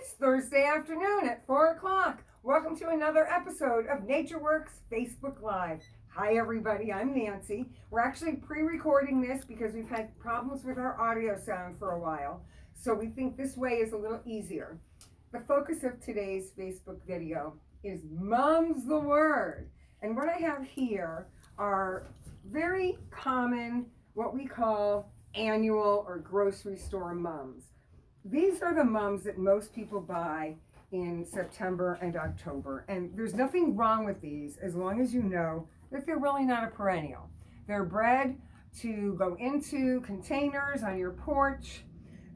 It's Thursday afternoon at 4 o'clock. Welcome to another episode of NatureWorks Facebook Live. Hi everybody, I'm Nancy. We're actually pre-recording this because we've had problems with our audio sound for a while. So we think this way is a little easier. The focus of today's Facebook video is Mum's the Word. And what I have here are very common, what we call annual or grocery store mums. These are the mums that most people buy in September and October. And there's nothing wrong with these as long as you know that they're really not a perennial. They're bred to go into containers on your porch.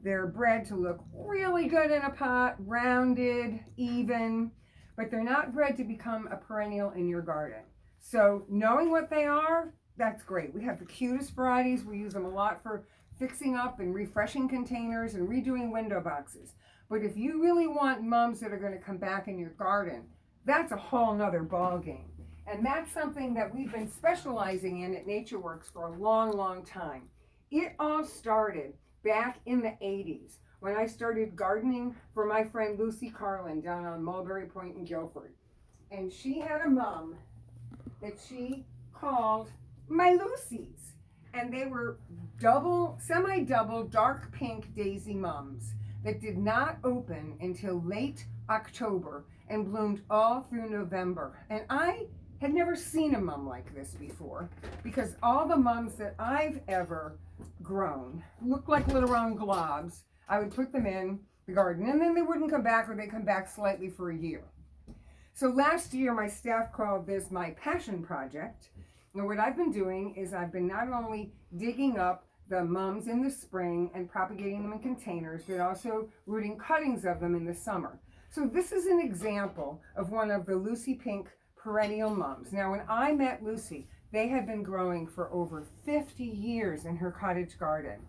They're bred to look really good in a pot, rounded, even, but they're not bred to become a perennial in your garden. So knowing what they are, that's great. We have the cutest varieties. We use them a lot for fixing up and refreshing containers and redoing window boxes. But if you really want mums that are going to come back in your garden, that's a whole nother ball game. And that's something that we've been specializing in at NatureWorks for a long, long time. It all started back in the 80s when I started gardening for my friend Lucy Carlin down on Mulberry Point in Guilford. And she had a mum that she called my Lucy's. And they were semi-double dark pink daisy mums that did not open until late October and bloomed all through November. And I had never seen a mum like this before because all the mums that I've ever grown look like little round globs. I would put them in the garden and then they wouldn't come back, or they'd come back slightly for a year. So last year my staff called this my passion project. And what I've been doing is I've been not only digging up the mums in the spring and propagating them in containers, but also rooting cuttings of them in the summer. So this is an example of one of the Lucy Pink perennial mums. Now, when I met Lucy, they had been growing for over 50 years in her cottage garden.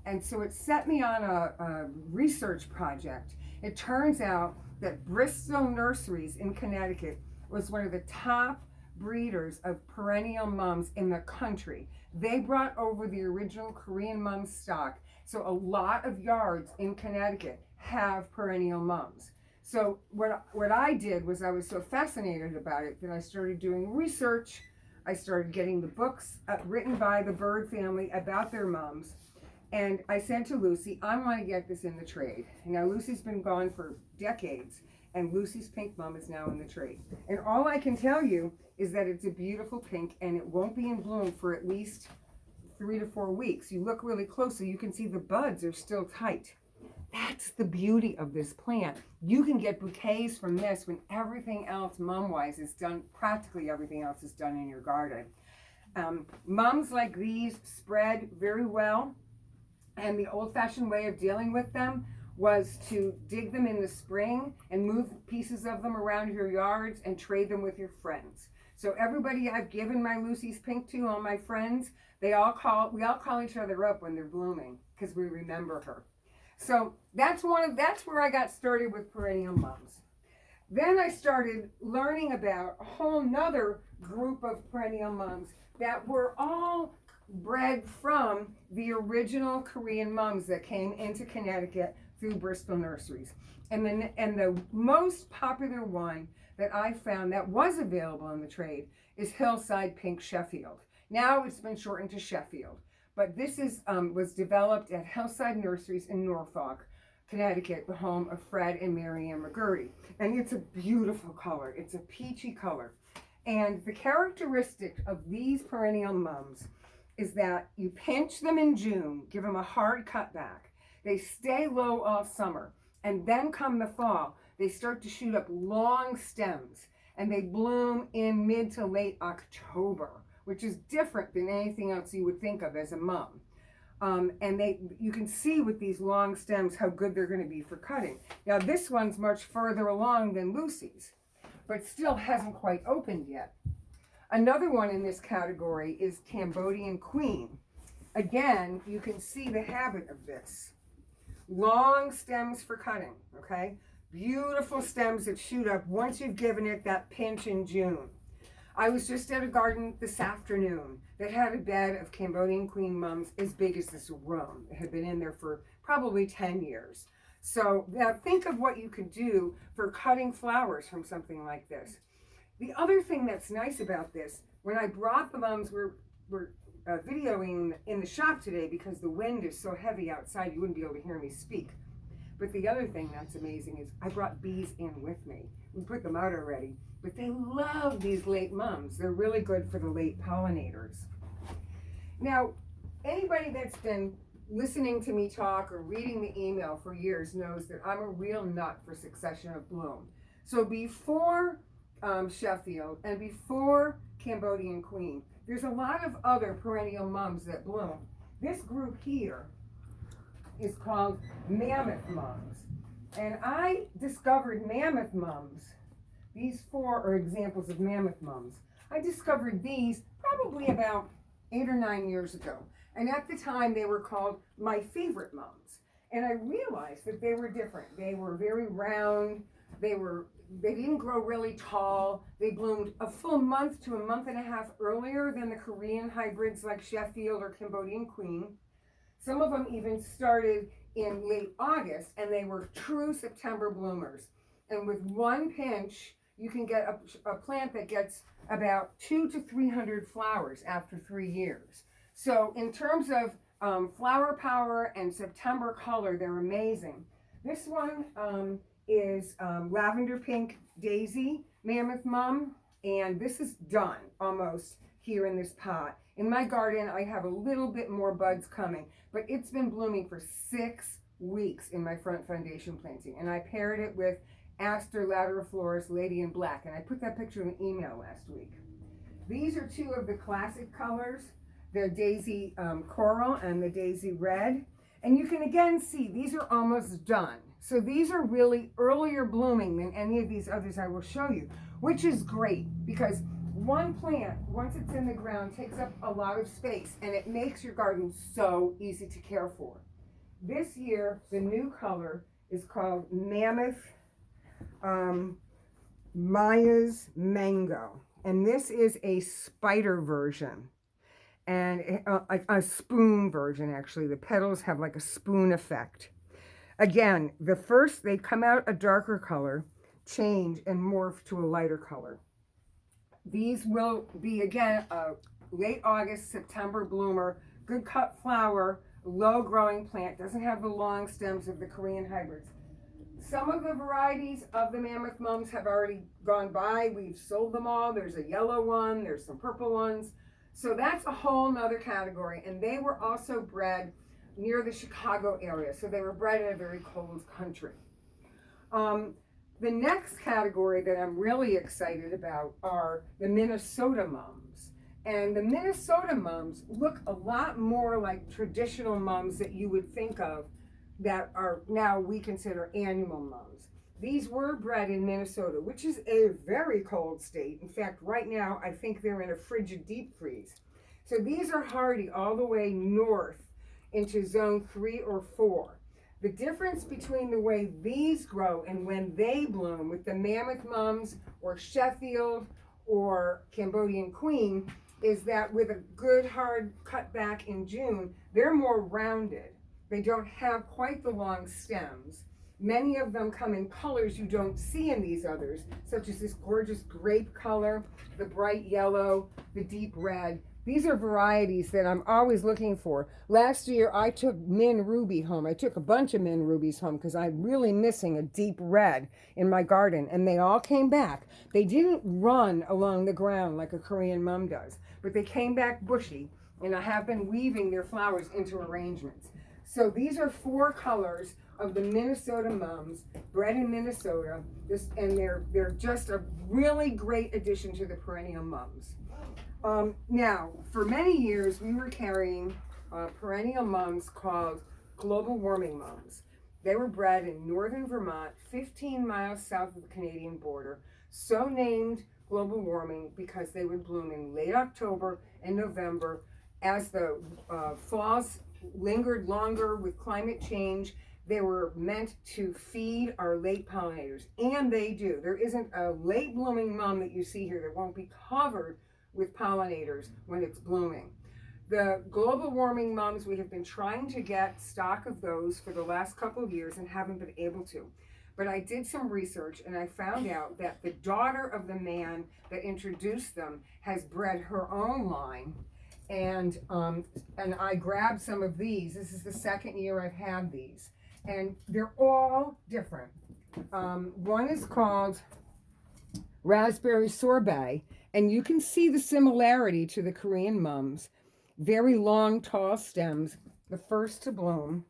And so it set me on a research project. It turns out that Bristol Nurseries in Connecticut was one of the top breeders of perennial mums in the country. They brought over the original Korean mum stock. So a lot of yards in Connecticut have perennial mums. So what I did was I was so fascinated about it that I started doing research. I started getting the books written by the Bird family about their mums. And I said to Lucy, I want to get this in the trade. Now Lucy's been gone for decades, and Lucy's pink mum is now in the trade. And all I can tell you is that it's a beautiful pink, and it won't be in bloom for at least 3 to 4 weeks. You look really closely, you can see the buds are still tight. That's the beauty of this plant. You can get bouquets from this when everything else mum-wise is done, practically everything else is done in your garden. Mums like these spread very well, and the old-fashioned way of dealing with them was to dig them in the spring and move pieces of them around your yards and trade them with your friends. So everybody I've given my Lucy's Pink to, all my friends, we all call each other up when they're blooming because we remember her. So that's where I got started with perennial mums. Then I started learning about a whole nother group of perennial mums that were all bred from the original Korean mums that came into Connecticut through Bristol Nurseries. And the most popular one that I found that was available in the trade is Hillside Pink Sheffield. Now it's been shortened to Sheffield. But this was developed at Hillside Nurseries in Norfolk, Connecticut, the home of Fred and Mary Ann McGurty. And it's a beautiful color. It's a peachy color. And the characteristic of these perennial mums is that you pinch them in June, give them a hard cut back. They stay low all summer. And then come the fall, they start to shoot up long stems. And they bloom in mid to late October, which is different than anything else you would think of as a mum. And you can see with these long stems how good they're going to be for cutting. Now this one's much further along than Lucy's, but still hasn't quite opened yet. Another one in this category is Cambodian Queen. Again, you can see the habit of this. Long stems for cutting, okay? Beautiful stems that shoot up once you've given it that pinch in June. I was just at a garden this afternoon that had a bed of Cambodian Queen mums as big as this room. It had been in there for probably 10 years. So now think of what you could do for cutting flowers from something like this. The other thing that's nice about this, when I brought the mums, we're videoing in the shop today because the wind is so heavy outside, you wouldn't be able to hear me speak. But the other thing that's amazing is I brought bees in with me. We put them out already, but they love these late mums. They're really good for the late pollinators. Now, anybody that's been listening to me talk or reading the email for years knows that I'm a real nut for succession of bloom. So before Sheffield and before Cambodian Queen, there's a lot of other perennial mums that bloom. This group here is called mammoth mums. And I discovered mammoth mums. These four are examples of mammoth mums. I discovered these probably about 8 or 9 years ago. And at the time they were called my favorite mums. And I realized that they were different. They were very round. They didn't grow really tall. They bloomed a full month to a month and a half earlier than the Korean hybrids like Sheffield or Cambodian Queen. Some of them even started in late August, and they were true September bloomers. And with one pinch, you can get a plant that gets about 200 to 300 flowers after 3 years. So in terms of flower power and September color, they're amazing. This one is lavender pink daisy mammoth mum, and this is done almost here in this pot. In my garden, I have a little bit more buds coming, but it's been blooming for 6 weeks in my front foundation planting, and I paired it with Aster lateriflorus Lady in Black, and I put that picture in the email last week. These are two of the classic colors, the daisy coral and the daisy red, and you can again see these are almost done. So these are really earlier blooming than any of these others I will show you, which is great because one plant, once it's in the ground, takes up a lot of space and it makes your garden so easy to care for. This year, the new color is called Mammoth Maya's Mango. And this is a spider version and a spoon version, actually. The petals have like a spoon effect. Again, the first, they come out a darker color, change, and morph to a lighter color. These will be, again, a late August, September bloomer, good cut flower, low growing plant, doesn't have the long stems of the Korean hybrids. Some of the varieties of the mammoth mums have already gone by. We've sold them all. There's a yellow one, there's some purple ones. So that's a whole nother category. And they were also bred near the Chicago area. So they were bred in a very cold country. The next category that I'm really excited about are the Minnesota mums. And the Minnesota mums look a lot more like traditional mums that you would think of that are now we consider annual mums. These were bred in Minnesota, which is a very cold state. In fact, right now, I think they're in a frigid deep freeze. So these are hardy all the way north into zone 3 or 4. The difference between the way these grow and when they bloom with the mammoth mums or Sheffield or Cambodian Queen is that with a good hard cut back in June, they're more rounded. They don't have quite the long stems. Many of them come in colors you don't see in these others, such as this gorgeous grape color, the bright yellow, the deep red. These are varieties that I'm always looking for. Last year, I took Min Ruby home. I took a bunch of Min Rubies home because I'm really missing a deep red in my garden, and they all came back. They didn't run along the ground like a Korean mum does, but they came back bushy, and I have been weaving their flowers into arrangements. So these are 4 colors of the Minnesota mums, bred in Minnesota, and they're just a really great addition to the perennial mums. Now, for many years, we were carrying perennial mums called global warming mums. They were bred in northern Vermont, 15 miles south of the Canadian border, so named global warming because they would bloom in late October and November as the falls lingered longer with climate change. They were meant to feed our late pollinators, and they do. There isn't a late blooming mum that you see here that won't be covered with pollinators when it's blooming. The global warming mums, we have been trying to get stock of those for the last couple of years and haven't been able to. But I did some research and I found out that the daughter of the man that introduced them has bred her own line. And I grabbed some of these. This is the second year I've had these. And they're all different. One is called Raspberry Sorbet. And you can see the similarity to the Korean mums. Very long, tall stems, the first to bloom.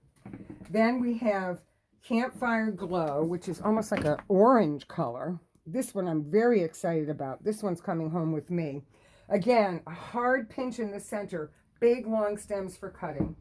Then we have Campfire Glow, which is almost like an orange color. This one I'm very excited about. This one's coming home with me. Again, a hard pinch in the center, big long stems for cutting.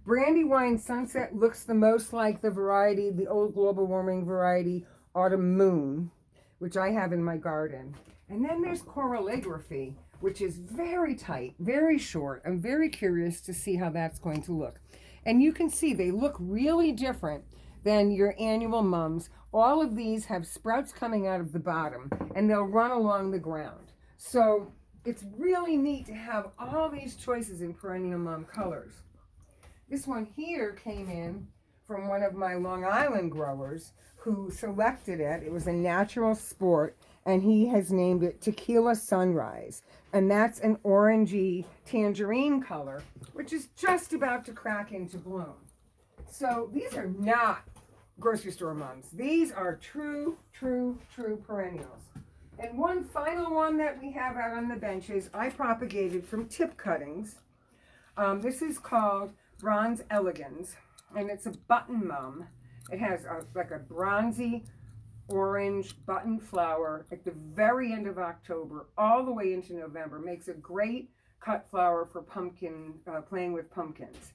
Brandywine Sunset looks the most like the variety, the old global warming variety, Autumn Moon, which I have in my garden. And then there's Coralligraphy, which is very tight, very short. I'm very curious to see how that's going to look. And you can see they look really different than your annual mums. All of these have sprouts coming out of the bottom, and they'll run along the ground. So it's really neat to have all these choices in perennial mum colors. This one here came in from one of my Long Island growers who selected it. It was a natural sport, and he has named it Tequila Sunrise. And that's an orangey tangerine color, which is just about to crack into bloom. So these are not grocery store mums. These are true perennials. And one final one that we have out on the benches, I propagated from tip cuttings. This is called Bronze Elegans, and it's a button mum. It has like a bronzy orange button flower at the very end of October, all the way into November. Makes a great cut flower for pumpkin, playing with pumpkins.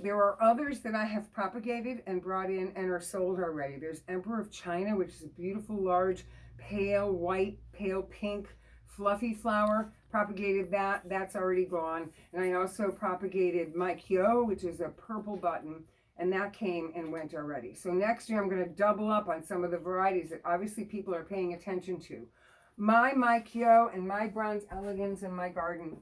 There are others that I have propagated and brought in and are sold already. There's Emperor of China, which is a beautiful, large, pale white, pale pink, fluffy flower. Propagated that. That's already gone. And I also propagated Maikyo, which is a purple button, and that came and went already. So next year I'm going to double up on some of the varieties that obviously people are paying attention to. My Maikyo and my Bronze Elegans in my garden,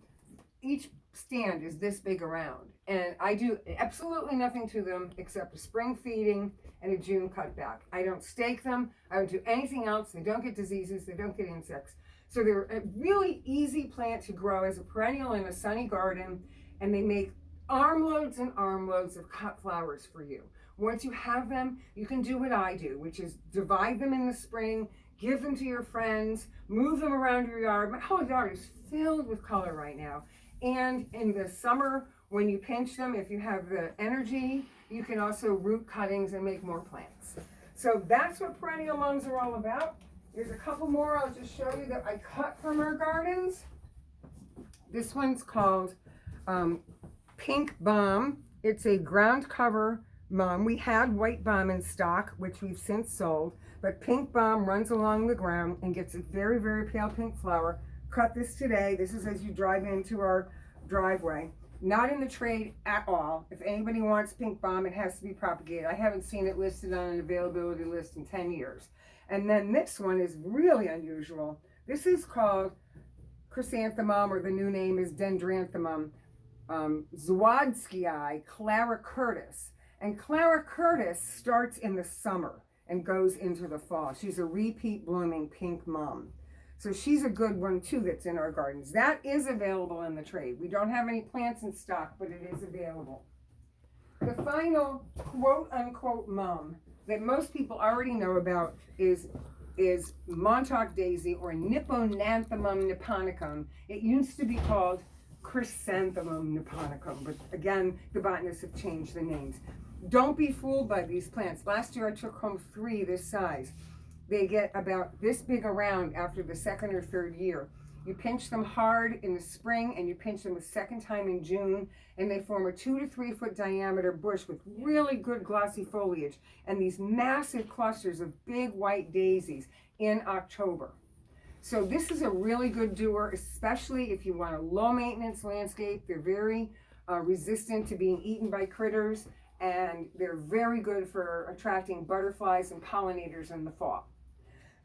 each stand is this big around, and I do absolutely nothing to them except a spring feeding and a June cutback. I don't stake them. I don't do anything else. They don't get diseases. They don't get insects. So they're a really easy plant to grow as a perennial in a sunny garden, and they make armloads and armloads of cut flowers for you. Once you have them, you can do what I do, which is divide them in the spring, give them to your friends, move them around your yard. My whole yard is filled with color right now. And in the summer, when you pinch them, if you have the energy, you can also root cuttings and make more plants. So that's what perennial mums are all about. There's a couple more I'll just show you that I cut from our gardens. This one's called Pink Bomb. It's a ground cover mum. We had white bomb in stock, which we've since sold, but Pink Bomb runs along the ground and gets a very, very pale pink flower. Cut this today. This is as you drive into our driveway. Not in the trade at all. If anybody wants Pink Bomb, it has to be propagated. I haven't seen it listed on an availability list in 10 years. And then this one is really unusual. This is called Chrysanthemum, or the new name is Dendranthemum Zwodzkii Clara Curtis. And Clara Curtis starts in the summer and goes into the fall. She's a repeat blooming pink mum. So she's a good one too that's in our gardens. That is available in the trade. We don't have any plants in stock, but it is available. The final quote unquote mum that most people already know about is Montauk daisy, or Nipponanthemum nipponicum. It used to be called Chrysanthemum nipponicum, but again, the botanists have changed the names. Don't be fooled by these plants. Last year I took home 3 this size. They get about this big around after the second or third year. You pinch them hard in the spring, and you pinch them a second time in June, and they form a 2 to 3 foot diameter bush with really good glossy foliage and these massive clusters of big white daisies in October. So this is a really good doer, especially if you want a low maintenance landscape. They're very resistant to being eaten by critters, and they're very good for attracting butterflies and pollinators in the fall.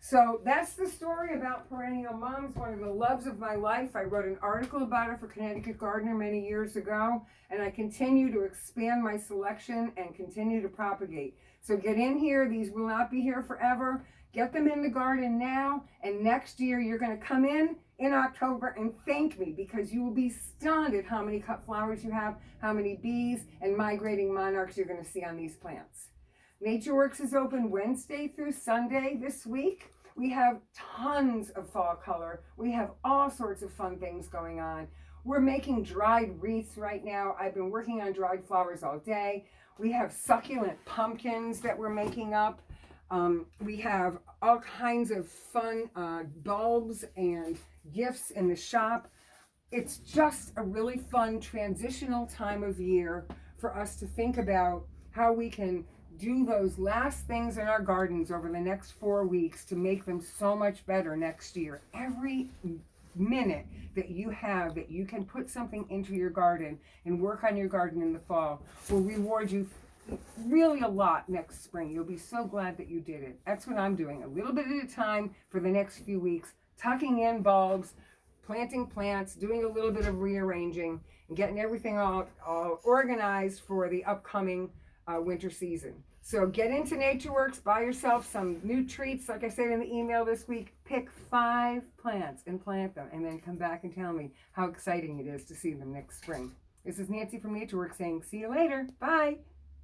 So that's the story about perennial mums, one of the loves of my life. I wrote an article about it for Connecticut Gardener many years ago, and I continue to expand my selection and continue to propagate. So get in here. These will not be here forever. Get them in the garden now, and next year you're going to come in October and thank me, because you will be stunned at how many cut flowers you have, how many bees and migrating monarchs you're going to see on these plants. NatureWorks is open Wednesday through Sunday this week. We have tons of fall color. We have all sorts of fun things going on. We're making dried wreaths right now. I've been working on dried flowers all day. We have succulent pumpkins that we're making up. We have all kinds of fun bulbs and gifts in the shop. It's just a really fun transitional time of year for us to think about how we can do those last things in our gardens over the next 4 weeks to make them so much better next year. Every minute that you have that you can put something into your garden and work on your garden in the fall will reward you really a lot next spring. You'll be so glad that you did it. That's what I'm doing, a little bit at a time for the next few weeks, tucking in bulbs, planting plants, doing a little bit of rearranging, and getting everything all organized for the upcoming winter season. So get into NatureWorks, buy yourself some new treats. Like I said in the email this week, pick 5 plants and plant them, and then come back and tell me how exciting it is to see them next spring. This is Nancy from NatureWorks saying, see you later. Bye.